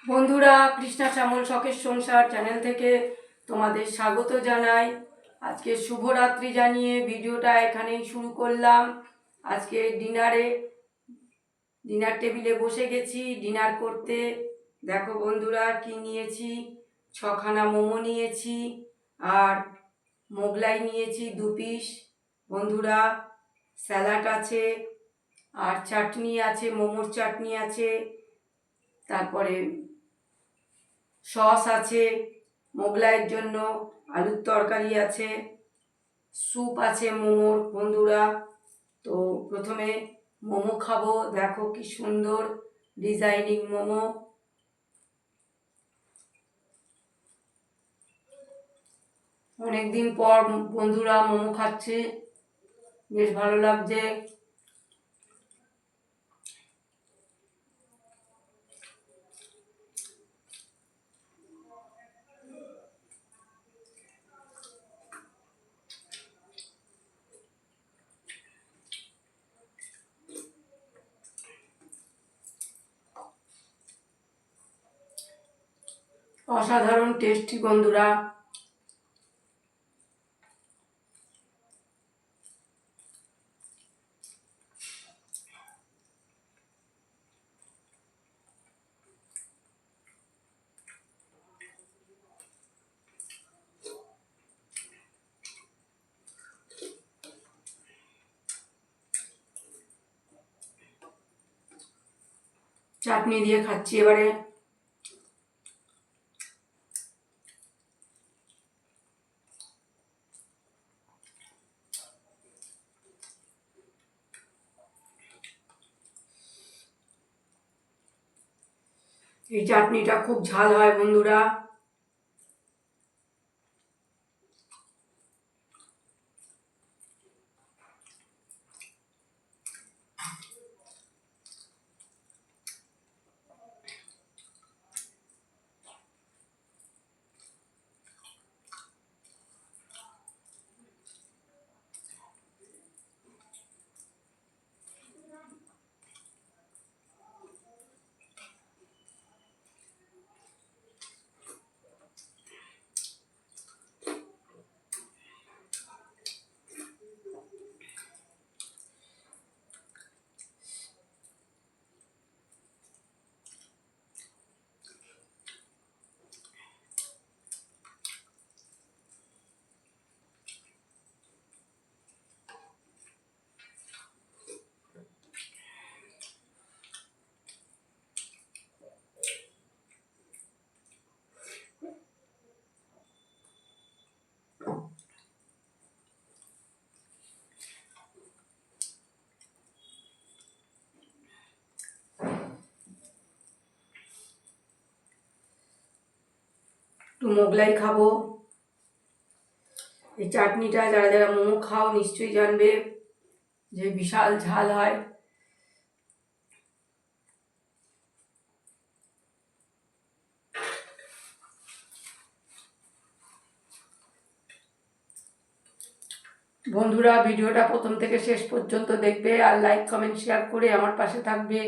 বন্ধুরা, কৃষ্ণা শ্যামল শখের সংসার চ্যানেল থেকে তোমাদের স্বাগত জানাই। আজকে শুভরাত্রি জানিয়ে ভিডিওটা এখানেই শুরু করলাম। আজকে ডিনার টেবিলে বসে গেছি ডিনার করতে। দেখো বন্ধুরা কি নিয়েছি, 6খানা মোমো নিয়েছি আর মোগলাই নিয়েছি 2 পিস। বন্ধুরা, স্যালাড আছে আর চাটনি আছে, মোমোর চাটনি আছে, তারপরে সস আছে, মোগলাইয়ের জন্য আলুর তরকারি আছে, স্যুপ আছে মোমোর। বন্ধুরা, তো প্রথমে মোমো খাবো। দেখো কি সুন্দর ডিজাইনিং মোমো। অনেকদিন পর বন্ধুরা মোমো খাচ্ছে, বেশ ভালো লাগছে। অসাধারণ টেস্টি বন্ধুরা। চাটনি দিয়ে খাচ্ছি এবারে। এই চাটনিটা খুব ঝাল হয় বন্ধুরা। একটু মোগলাই খাবো। এই চাটনিটা যারা যারা মোমো খাও নিশ্চয়ই জানবে যে বিশাল ঝাল হয়। বন্ধুরা, ভিডিওটা প্রথম থেকে শেষ পর্যন্ত দেখবে আর লাইক কমেন্ট শেয়ার করে আমার পাশে থাকবে।